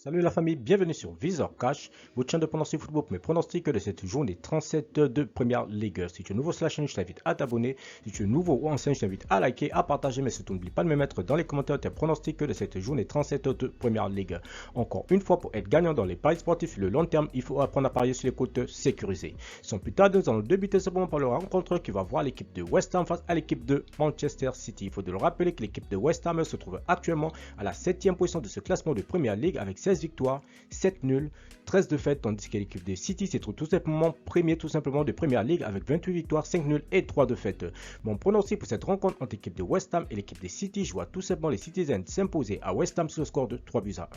Salut la famille, bienvenue sur Visor Cash, votre chaîne de pronostic football pour mes pronostics de cette journée 37 de Première Ligue. Si tu es nouveau sur la chaîne, je t'invite à t'abonner. Si tu es nouveau ou ancien, je t'invite à liker, à partager, mais surtout n'oublie pas de me mettre dans les commentaires tes pronostics de cette journée 37 de Première Ligue. Encore une fois, pour être gagnant dans les paris sportifs le long terme, il faut apprendre à parier sur les cotes sécurisées. Sans plus tarder, nous allons débuter simplement par le rencontre qui va voir l'équipe de West Ham face à l'équipe de Manchester City. Il faut de le rappeler que l'équipe de West Ham se trouve actuellement à la 7e position de ce classement de Première Ligue avec 16 victoires, 7 nuls, 13 défaites, tandis que l'équipe de City se trouve tout simplement premier de Première Ligue avec 28 victoires, 5 nuls et 3 défaites. Mon pronostic pour cette rencontre entre l'équipe de West Ham et l'équipe de City, je vois tout simplement les Citizens s'imposer à West Ham sur le score de 3-1.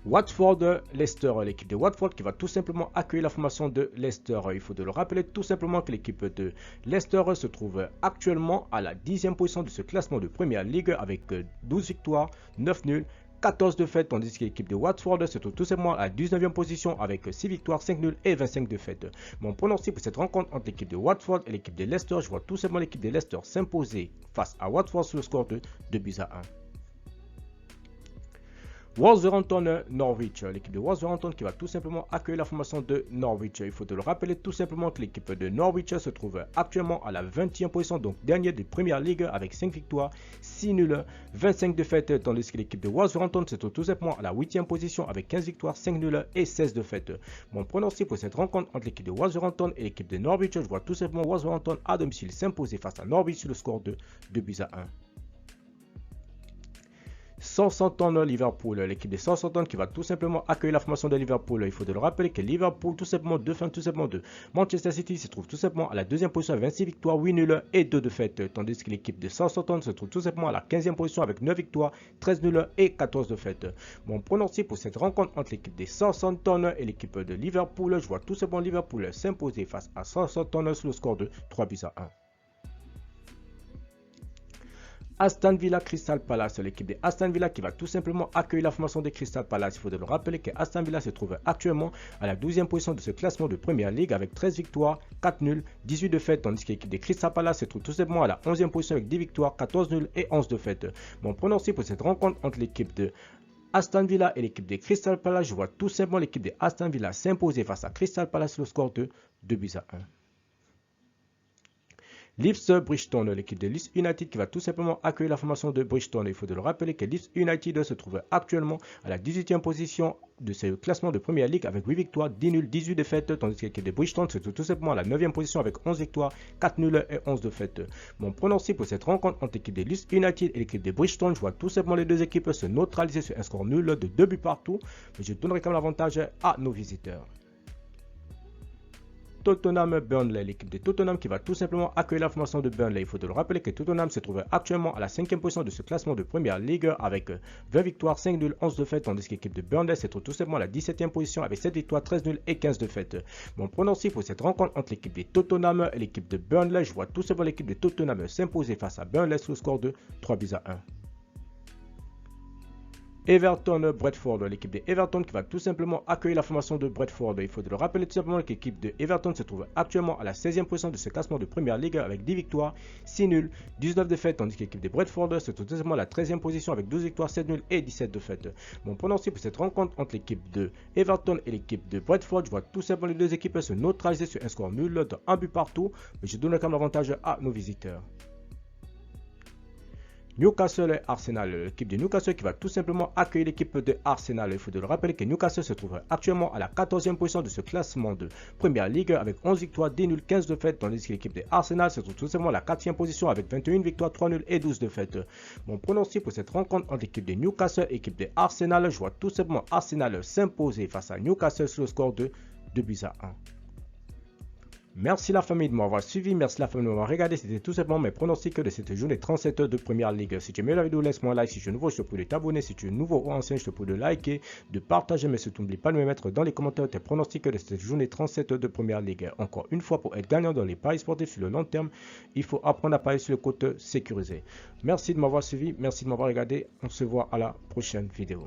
Watford-Leicester, l'équipe de Watford qui va tout simplement accueillir la formation de Leicester. Il faut de le rappeler tout simplement que l'équipe de Leicester se trouve actuellement à la 10e position de ce classement de Première Ligue avec 12 victoires, 9 nuls, 14 défaites, tandis que l'équipe de Watford se trouve tout simplement à la 19e position avec 6 victoires, 5 nuls et 25 défaites. Mon pronostic pour cette rencontre entre l'équipe de Watford et l'équipe de Leicester, je vois tout simplement l'équipe de Leicester s'imposer face à Watford sur le score de 2-1. Wolverhampton-Norwich, l'équipe de Wolverhampton qui va tout simplement accueillir la formation de Norwich. Il faut de le rappeler tout simplement que l'équipe de Norwich se trouve actuellement à la 20e position, donc dernier de Première Ligue avec 5 victoires, 6 nuls, 25 défaites, tandis que l'équipe de Wolverhampton se trouve tout simplement à la 8e position avec 15 victoires, 5 nuls et 16 défaites. Mon pronostic pour cette rencontre entre l'équipe de Wolverhampton et l'équipe de Norwich, je vois tout simplement Wolverhampton à domicile s'imposer face à Norwich sur le score de 2-1. Southampton-Liverpool, l'équipe de Southampton qui va tout simplement accueillir la formation de Liverpool. Il faut de le rappeler que Liverpool tout simplement de Manchester City se trouve tout simplement à la 2e position avec 26 victoires, 8 nuls et 2 défaites, tandis que l'équipe de Southampton se trouve tout simplement à la 15e position avec 9 victoires, 13 nuls et 14 défaites. Mon pronostic pour cette rencontre entre l'équipe de Southampton et l'équipe de Liverpool, je vois tout simplement Liverpool s'imposer face à Southampton sur le score de 3-1. Aston Villa Crystal Palace, l'équipe de Aston Villa qui va tout simplement accueillir la formation de Crystal Palace. Il faut de le rappeler que Aston Villa se trouve actuellement à la 12e position de ce classement de Première Ligue avec 13 victoires, 4 nuls, 18 défaites, tandis que l'équipe de Crystal Palace se trouve tout simplement à la 11e position avec 10 victoires, 14 nuls et 11 défaites. Mon pronostic pour cette rencontre entre l'équipe de Aston Villa et l'équipe de Crystal Palace, je vois tout simplement l'équipe de Aston Villa s'imposer face à Crystal Palace le score de 2-1. Leeds-Bridgestone, l'équipe de Leeds United qui va tout simplement accueillir la formation de Bridgestone. Il faut de le rappeler que Leeds United se trouve actuellement à la 18e position de ce classement de Première Ligue avec 8 victoires, 10 nuls, 18 défaites, tandis que l'équipe de Bridgestone se trouve tout simplement à la 9e position avec 11 victoires, 4 nuls et 11 défaites. Mon pronostic pour cette rencontre entre l'équipe de Leeds United et l'équipe de Bridgestone, je vois tout simplement les deux équipes se neutraliser sur un score nul de 2 buts partout, mais je donnerai quand même l'avantage à nos visiteurs. Tottenham-Burnley, l'équipe de Tottenham qui va tout simplement accueillir la formation de Burnley. Il faut de le rappeler que Tottenham se trouve actuellement à la 5e position de ce classement de Première Ligue avec 20 victoires, 5 nuls, 11 défaites, tandis que l'équipe de Burnley se trouve tout simplement à la 17e position avec 7 victoires, 13 nuls et 15 défaites. Mon pronostic pour cette rencontre entre l'équipe de Tottenham et l'équipe de Burnley, je vois tout simplement l'équipe de Tottenham s'imposer face à Burnley sur le score de 3-1. Everton-Bradford, l'équipe de Everton qui va tout simplement accueillir la formation de Bradford. Il faut de le rappeler tout simplement que l'équipe de Everton se trouve actuellement à la 16e position de ce classement de Première Ligue avec 10 victoires, 6 nuls, 19 défaites, tandis que l'équipe de Bradford se trouve tout simplement à la 13e position avec 12 victoires, 7 nuls et 17 défaites. Mon pronostic pour cette rencontre entre l'équipe de Everton et l'équipe de Bradford, je vois tout simplement les deux équipes se neutraliser sur un score nul de 1 but partout, mais je donne quand même l'avantage à nos visiteurs. Newcastle et Arsenal, l'équipe de Newcastle qui va tout simplement accueillir l'équipe de Arsenal. Il faut de le rappeler que Newcastle se trouve actuellement à la 14e position de ce classement de Première Ligue avec 11 victoires, 10 nuls, 15 défaites, tandis que l'équipe de Arsenal se trouve tout simplement à la 4e position avec 21 victoires, 3 nuls et 12 défaites. Mon pronostic pour cette rencontre entre l'équipe de Newcastle et l'équipe de Arsenal, je vois tout simplement Arsenal s'imposer face à Newcastle sur le score de 2-1. Merci la famille de m'avoir suivi, merci la famille de m'avoir regardé, c'était tout simplement mes pronostics de cette journée 37 de Première Ligue. Si tu aimes la vidéo, laisse-moi un like, si tu es nouveau, je te prie de t'abonner, si tu es nouveau ou ancien, je te prie de liker, de partager, mais surtout n'oublie pas de me mettre dans les commentaires tes pronostics de cette journée 37 de Première Ligue. Encore une fois, pour être gagnant dans les paris sportifs sur le long terme, il faut apprendre à parier sur le côté sécurisé. Merci de m'avoir suivi, merci de m'avoir regardé, on se voit à la prochaine vidéo.